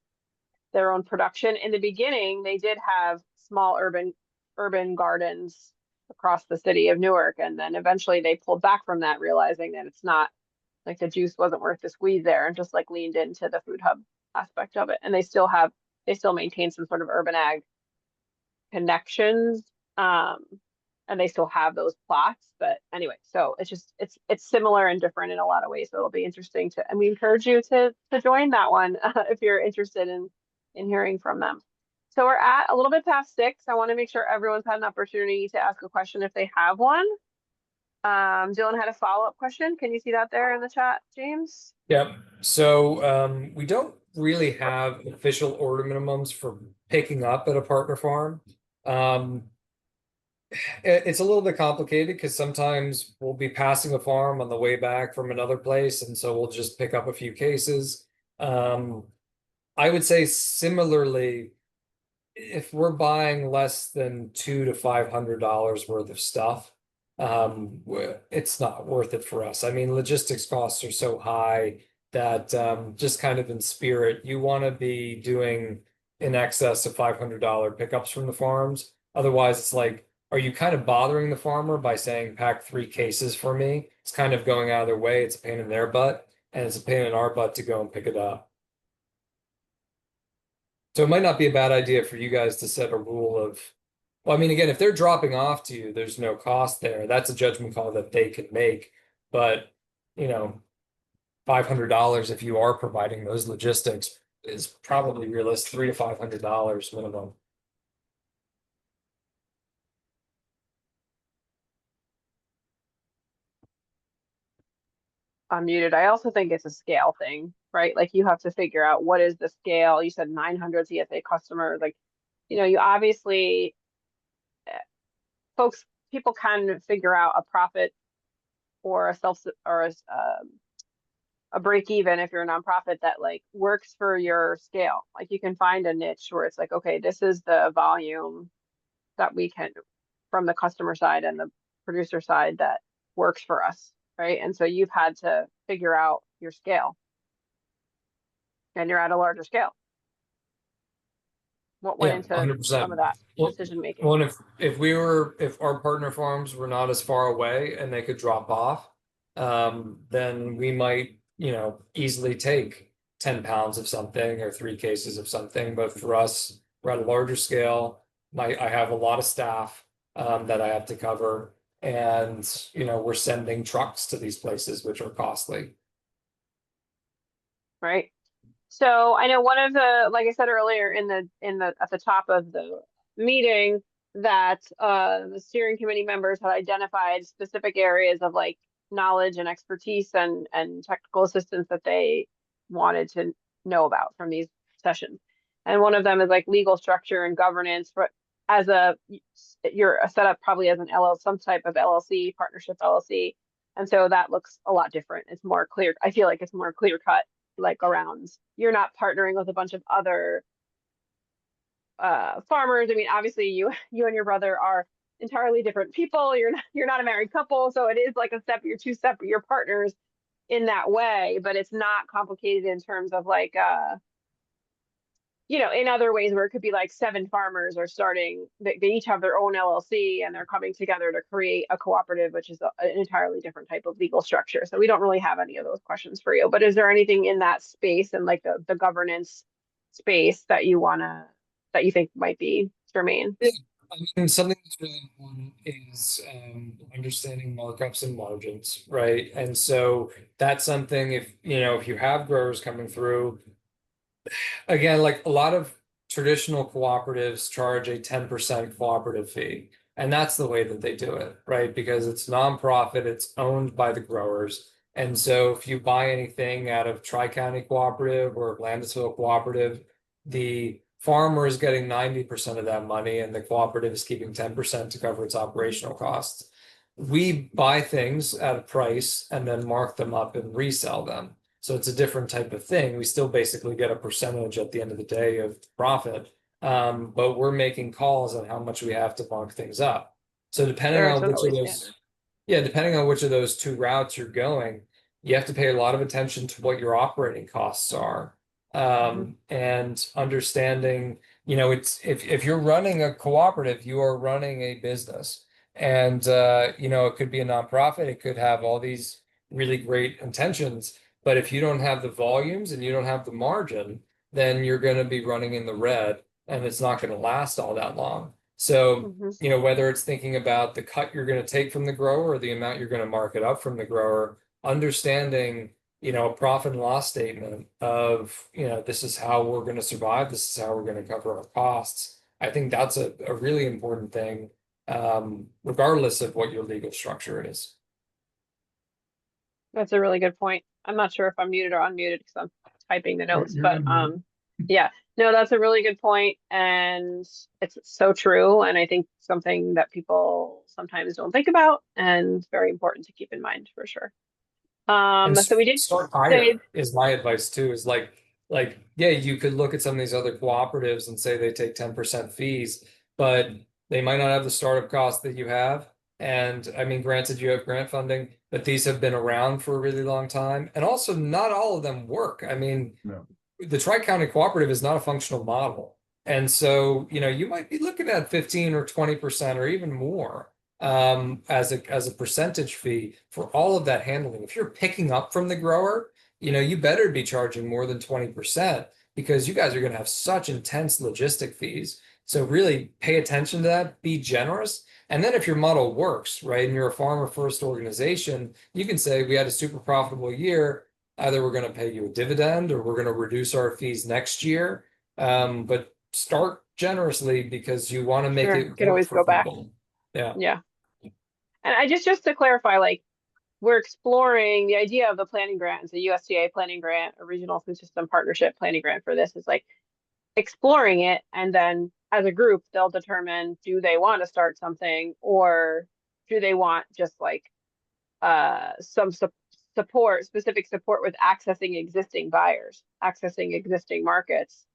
their own production. In the beginning, they did have small urban gardens across the city of Newark, and then eventually they pulled back from that, realizing that it's not like the juice wasn't worth the squeeze there and just like leaned into the food hub aspect of it. And they still maintain some sort of urban ag connections. And they still have those plots, but anyway, so it's similar and different in a lot of ways. So it'll be interesting and we encourage you to join that one if you're interested in hearing from them. So we're at a little bit past 6. I want to make sure everyone's had an opportunity to ask a question if they have one. Dylan had a follow-up question. Can you see that there in the chat, James? Yep. So we don't really have official order minimums for picking up at a partner farm. It's a little bit complicated because sometimes we'll be passing a farm on the way back from another place, and so we'll just pick up a few cases. I would say similarly, if we're buying less than $200 to $500 worth of stuff, it's not worth it for us. I mean, logistics costs are so high that just kind of in spirit, you want to be doing in excess of $500 pickups from the farms. Otherwise, it's like, are you kind of bothering the farmer by saying pack 3 cases for me? It's kind of going out of their way. It's a pain in their butt, and it's a pain in our butt to go and pick it up. So it might not be a bad idea for you guys to set a rule of, well, I mean, again, if they're dropping off to you, there's no cost there. That's a judgment call that they could make. But, you know, $500 if you are providing those logistics is probably realistic, $300 to $500 minimum. Unmuted. I also think it's a scale thing, right? Like you have to figure out what is the scale. You said 900 CSA customers. Like, you know, you obviously, people can figure out a profit or a break even if you're a nonprofit that like works for your scale. Like you can find a niche where it's like, okay, this is the volume that we can from the customer side and the producer side that works for us, right? And so you've had to figure out your scale and you're at a larger scale. What went into 100%. some of that Well, decision making? Well, if our partner farms were not as far away and they could drop off, then we might, you know, easily take 10 pounds of something or 3 cases of something. But for us, we're at a larger scale. I have a lot of staff that I have to cover, and you know, we're sending trucks to these places, which are costly. Right. So I know one of the, like I said earlier in the at the top of the meeting, that the steering committee members had identified specific areas of like knowledge and expertise and technical assistance that they wanted to know about from these sessions. And one of them is like legal structure and governance. But you're set up probably as an some type of LLC, partnership LLC. And so that looks a lot different. It's more clear. I feel like it's more clear cut, like around, you're not partnering with a bunch of other farmers. I mean, obviously you and your brother are entirely different people. You're not a married couple. So it is like you're partners in that way, but it's not complicated in terms of like, you know, in other ways where it could be like 7 farmers are starting, they each have their own LLC and they're coming together to create a cooperative, which is an entirely different type of legal structure. So we don't really have any of those questions for you, but is there anything in that space and like the governance space that you think might be germane? Yeah. I mean, something that's really important is understanding markups and margins, right? And so that's something, if you have growers coming through, again, like a lot of traditional cooperatives charge a 10% cooperative fee. And that's the way that they do it, right? Because it's nonprofit, it's owned by the growers. And so if you buy anything out of Tri-County Cooperative or Landisville Cooperative, the farmer is getting 90% of that money and the cooperative is keeping 10% to cover its operational costs. We buy things at a price and then mark them up and resell them. So it's a different type of thing. We still basically get a percentage at the end of the day of profit, but we're making calls on how much we have to mark things up. So depending on which of those, depending on which of those 2 routes you're going, you have to pay a lot of attention to what your operating costs are, and understanding, it's if you're running a cooperative, you are running a business, and it could be a nonprofit. It could have all these really great intentions, but if you don't have the volumes and you don't have the margin, then you're going to be running in the red and it's not going to last all that long. So, Mhm. you know, whether it's thinking about the cut you're going to take from the grower or the amount you're going to mark it up from the grower, understanding, you know, a profit and loss statement of, you know, this is how we're going to survive, this is how we're going to cover our costs. I think that's a really important thing, regardless of what your legal structure is. That's a really good point. I'm not sure if I'm muted or unmuted because I'm typing the notes, You're but unmuted. yeah, no, that's a really good point, and it's so true. And I think something that people sometimes don't think about, and very important to keep in mind for sure. And So we did start say, higher is my advice too, is like, yeah, you could look at some of these other cooperatives and say they take 10% fees, but they might not have the startup costs that you have. And I mean, granted, you have grant funding, but these have been around for a really long time. And also not all of them work. I mean, No. the Tri-County Cooperative is not a functional model. And so, you know, you might be looking at 15 or 20% or even more as a percentage fee for all of that handling. If you're picking up from the grower, you know, you better be charging more than 20% because you guys are going to have such intense logistic fees. So really pay attention to that, be generous. And then if your model works, right, and you're a farmer first organization, you can say we had a super profitable year. Either we're going to pay you a dividend or we're going to reduce our fees next year. But start generously because you want to make sure, it could work always for go back. people. Yeah. Yeah. And I just to clarify, like, we're exploring the idea of the planning grant. It's a USDA planning grant, a regional food system partnership planning grant for this is like exploring it. And then as a group, they'll determine, do they want to start something or do they want just like some support, specific support with accessing existing buyers, accessing existing markets,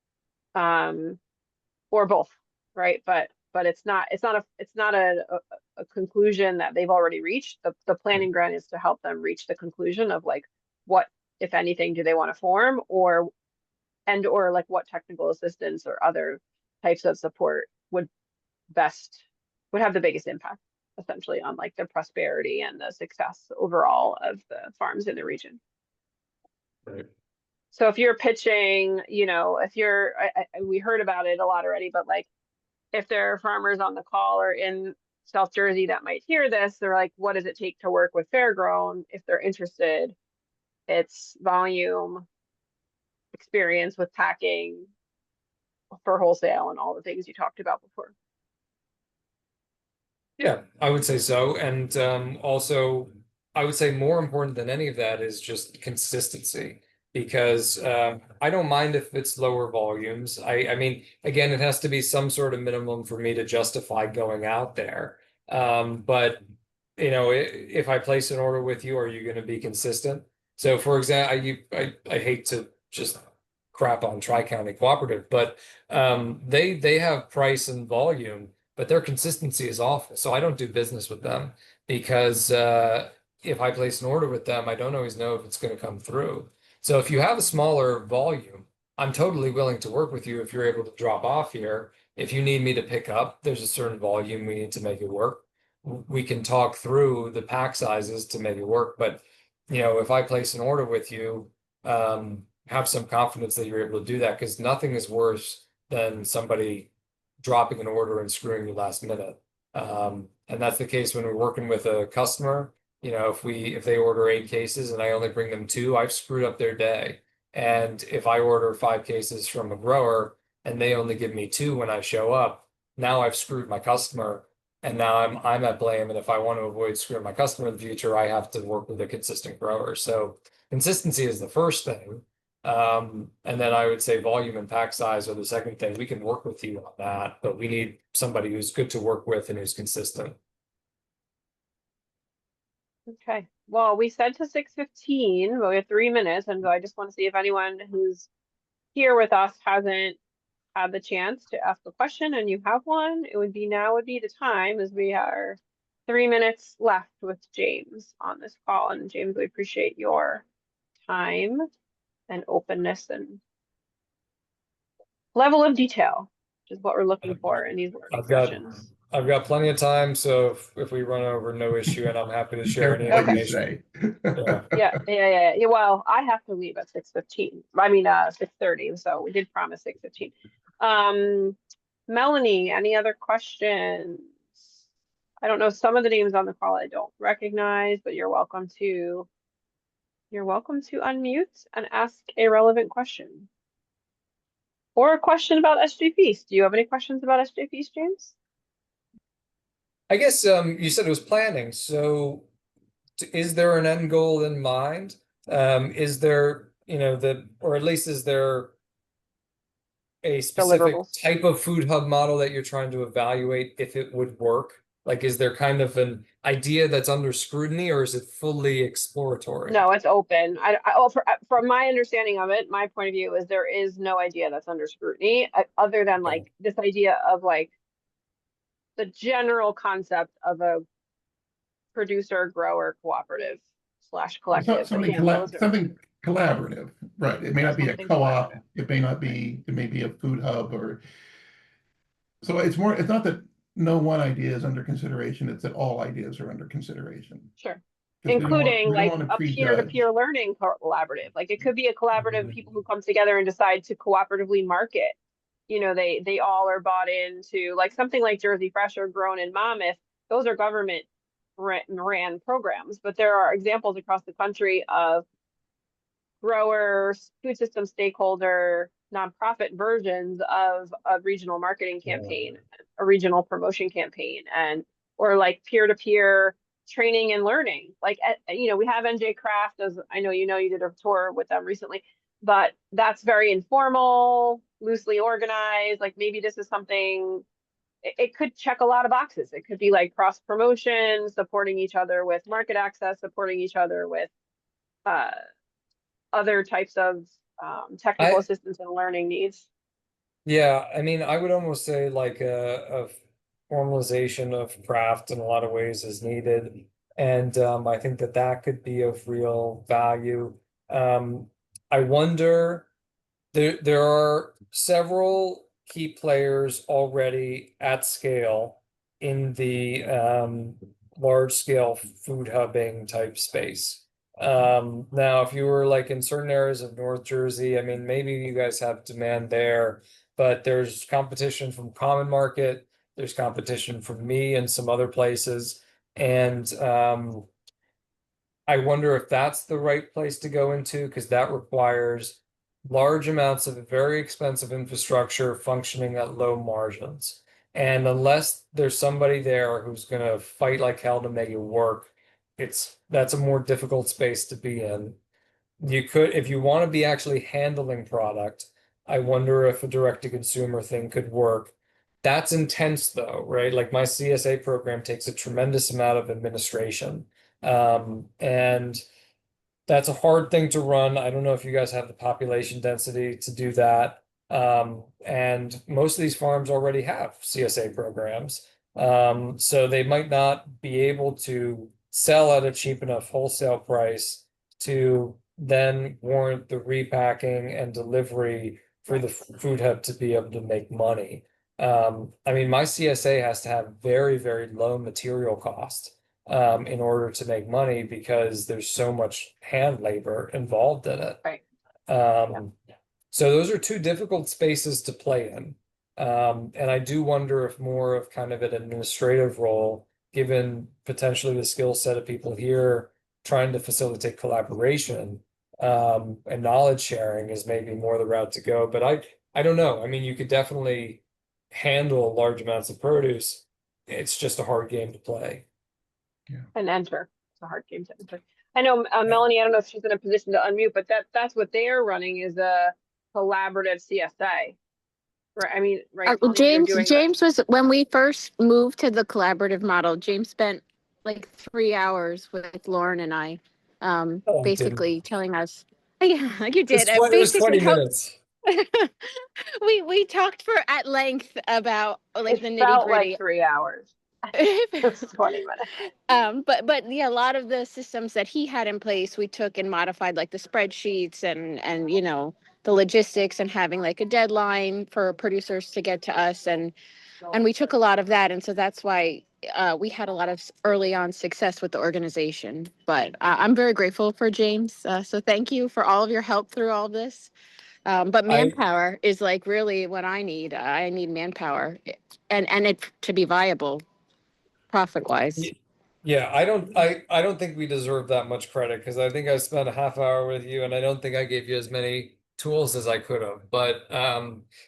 or both, right? But it's not a conclusion that they've already reached. The planning grant is to help them reach the conclusion of like what, if anything, do they want to form, or like what technical assistance or other types of support would have the biggest impact essentially on like the prosperity and the success overall of the farms in the region. Right. So if you're pitching, you know, if you're, we heard about it a lot already, but like if there are farmers on the call or in South Jersey that might hear this, they're like, what does it take to work with Fairgrown? If they're interested, it's volume, experience with packing for wholesale and all the things you talked about before. Yeah, I would say so. And also, I would say more important than any of that is just consistency. Because I don't mind if it's lower volumes. I mean, again, it has to be some sort of minimum for me to justify going out there. But you know, if I place an order with you, are you going to be consistent? So, for example, I hate to just crap on Tri-County Cooperative, but they have price and volume, but their consistency is awful. So I don't do business with them because if I place an order with them, I don't always know if it's going to come through. So if you have a smaller volume, I'm totally willing to work with you if you're able to drop off here. If you need me to pick up, there's a certain volume we need to make it work. We can talk through the pack sizes to make it work. But you know, if I place an order with you, have some confidence that you're able to do that because nothing is worse than somebody dropping an order and screwing you last minute. And that's the case when we're working with a customer. You know, if they order 8 cases and I only bring them 2, I've screwed up their day. And if I order 5 cases from a grower and they only give me 2 when I show up, now I've screwed my customer and now I'm at blame. And if I want to avoid screwing my customer in the future, I have to work with a consistent grower. So consistency is the first thing. And then I would say volume and pack size are the second thing. We can work with you on that, but we need somebody who's good to work with and who's consistent. Okay, well, we said to 6:15, but we have 3 minutes, and I just want to see if anyone who's here with us hasn't had the chance to ask a question, and you have one. Now would be the time, as we are 3 minutes left with James on this call. And James, we appreciate your time and openness and level of detail, which is what we're looking for in these working I've got sessions. I've got plenty of time, so if we run over, no issue, and I'm happy to share any Careful what you information. say. Yeah. Well, I have to leave at 6:15. I mean, 6:30. So we did promise 6:15. Melanie, any other questions? I don't know, some of the names on the call I don't recognize, but you're welcome to unmute and ask a relevant question. Or a question about SJPs. Do you have any questions about SJPs, James? I guess you said it was planning. So is there an end goal in mind? Is there, or at least is there a specific Deliverables. type of food hub model that you're trying to evaluate if it would work? Like, is there kind of an idea that's under scrutiny, or is it fully exploratory? No, it's open. From my understanding of it, my point of view is there is no idea that's under scrutiny other than Okay. like this idea of like the general concept of a producer grower cooperative / collective. Something Again, those are something collaborative, right? It may not be a something co-op, collaborative. it may be a food hub so it's not that no one idea is under consideration, it's that all ideas are under consideration. Sure. 'Cause Including we don't like want to a prejudge. peer-to-peer learning collaborative. Like it could be a collaborative of people who come together and decide to cooperatively market. They all are bought into like something like Jersey Fresh or Grown in Monmouth. Those are government ran programs, but there are examples across the country of growers, food system stakeholder, nonprofit versions of a regional marketing campaign, a regional promotion campaign, or like peer-to-peer training and learning. Like, we have NJ Craft, as I know you did a tour with them recently, but that's very informal, loosely organized. Like maybe this is something, it could check a lot of boxes. It could be like cross promotion, supporting each other with market access, supporting each other with other types of technical assistance and learning needs. Yeah, I mean, I would almost say like a formalization of craft in a lot of ways is needed. And I think that could be of real value. I wonder, there are several key players already at scale in the large scale food hubbing type space. Now, if you were like in certain areas of North Jersey, I mean, maybe you guys have demand there, but there's competition from Common Market, there's competition from me and some other places. And I wonder if that's the right place to go into, because that requires large amounts of very expensive infrastructure functioning at low margins. And unless there's somebody there who's going to fight like hell to make it work, that's a more difficult space to be in. You could, if you want to be actually handling product, I wonder if a direct to consumer thing could work. That's intense though, right? Like my CSA program takes a tremendous amount of administration. And that's a hard thing to run. I don't know if you guys have the population density to do that. And most of these farms already have CSA programs. So they might not be able to sell at a cheap enough wholesale price to then warrant the repacking and delivery for the food hub to be able to make money. I mean, my CSA has to have very, very low material cost in order to make money because there's so much hand labor involved in it. Right. So those are two difficult spaces to play in. And I do wonder if more of kind of an administrative role, given potentially the skill set of people here trying to facilitate collaboration and knowledge sharing is maybe more the route to go. But I don't know. I mean, you could definitely handle large amounts of produce. It's just a hard game to play. And enter. It's a hard game to enter. I know Melanie, I don't know if she's in a position to unmute, but that's what they're running is a collaborative CSA. Right. I mean, right. Melanie, James was, when we first moved to the collaborative model, James spent like 3 hours with Lauren and I, basically telling us, yeah, you did. It was 20 minutes. we talked for at length about like the It nitty felt gritty. like 3 hours. It's 20 minutes. But yeah, a lot of the systems that he had in place, we took and modified, like the spreadsheets and the logistics and having like a deadline for producers to get to us. And And we took a lot of that. And so that's why we had a lot of early on success with the organization. But I'm very grateful for James. So thank you for all of your help through all this. But manpower is like really what I need. I need manpower and it to be viable profit wise. Yeah, I don't think we deserve that much credit because I think I spent a half hour with you and I don't think I gave you as many tools as I could have. But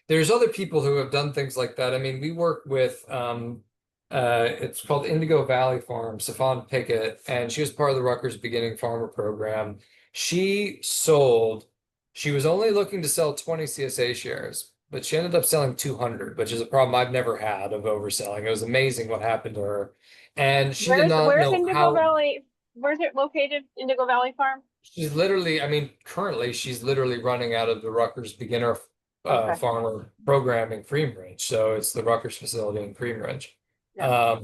there's other people who have done things like that. I mean, we work with it's called Indigo Valley Farm, Safon Pickett, and she was part of the Rutgers Beginning Farmer program. She was only looking to sell 20 CSA shares, but she ended up selling 200, which is a problem I've never had of overselling. It was amazing what happened to her. And she did not Where's know Indigo how. Valley? Where's it located? Indigo Valley Farm? She's literally, I mean, currently she's literally running out of the Rutgers Beginner Okay. Farmer program in Cream Ridge. So it's the Rutgers facility in Cream Ridge. Yeah.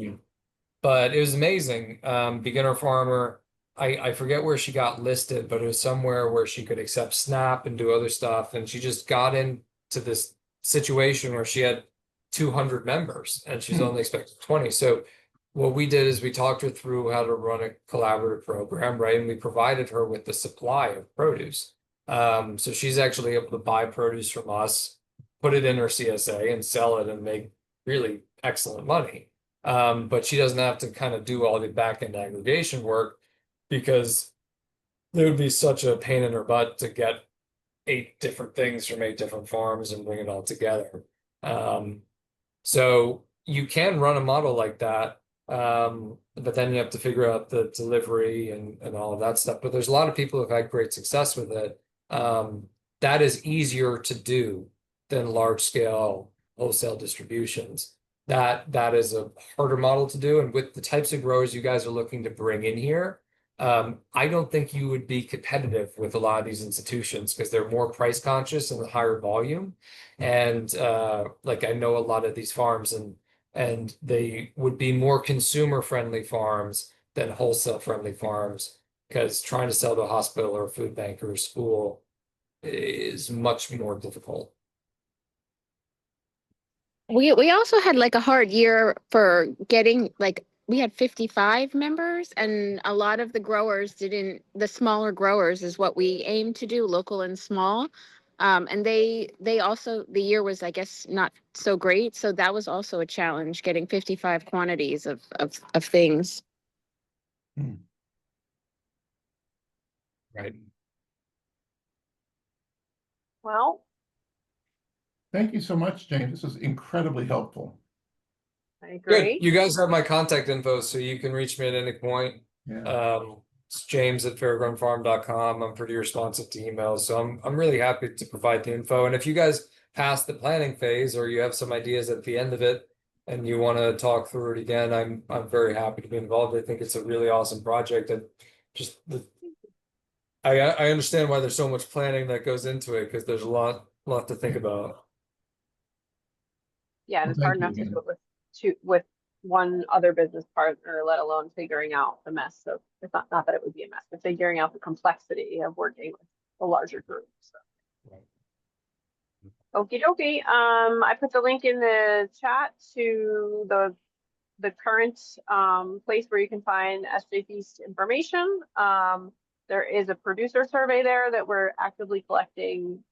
But it was amazing. Beginner farmer. I forget where she got listed, but it was somewhere where she could accept SNAP and do other stuff. And she just got into this situation where she had 200 members and she's only expected 20. So what we did is we talked her through how to run a collaborative program, right? And we provided her with the supply of produce. So she's actually able to buy produce from us, put it in her CSA and sell it and make really excellent money. But she doesn't have to kind of do all the back end aggregation work because it would be such a pain in her butt to get 8 different things from 8 different farms and bring it all together. So you can run a model like that, but then you have to figure out the delivery and all of that stuff. But there's a lot of people who've had great success with it. That is easier to do than large scale wholesale distributions. That is a harder model to do. And with the types of growers you guys are looking to bring in here, I don't think you would be competitive with a lot of these institutions because they're more price conscious and the higher volume. And like I know a lot of these farms and they would be more consumer friendly farms than wholesale friendly farms because trying to sell to a hospital or a food bank or a school is much more difficult. We also had like a hard year for getting like we had 55 members and a lot of the growers didn't the smaller growers is what we aim to do, local and small. And they also the year was I guess not so great. So that was also a challenge getting 55 quantities of things. Right. Well, Thank you so much, James. This was incredibly helpful. I Good. agree. You guys have my contact info, so you can reach me at any point. Yeah. It's james@fairgroundfarm.com. I'm pretty responsive to emails, so I'm really happy to provide the info. And if you guys pass the planning phase or you have some ideas at the end of it and you want to talk through it again, I'm very happy to be involved. I think it's a really awesome project and just I understand why there's so much planning that goes into it because there's a lot to think about. Yeah, and Well, it's hard thank you enough to again. do it with one other business partner, let alone figuring out the mess. So it's not that it would be a mess, but figuring out the complexity of working with a larger group. So. Okie dokie. I put the link in the chat to the current place where you can find SJ Feast information. There is a producer survey there that we're actively collecting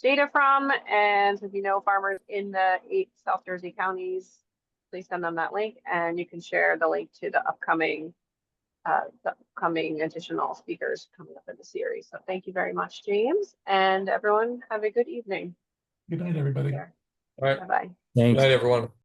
data from. And so if you know farmers in the 8 South Jersey counties, please send them that link and you can share the link to the upcoming additional speakers coming up in the series. So thank you very much, James, and everyone have a good evening. Good night, everybody. All right. Bye-bye. Good Thanks. night, everyone.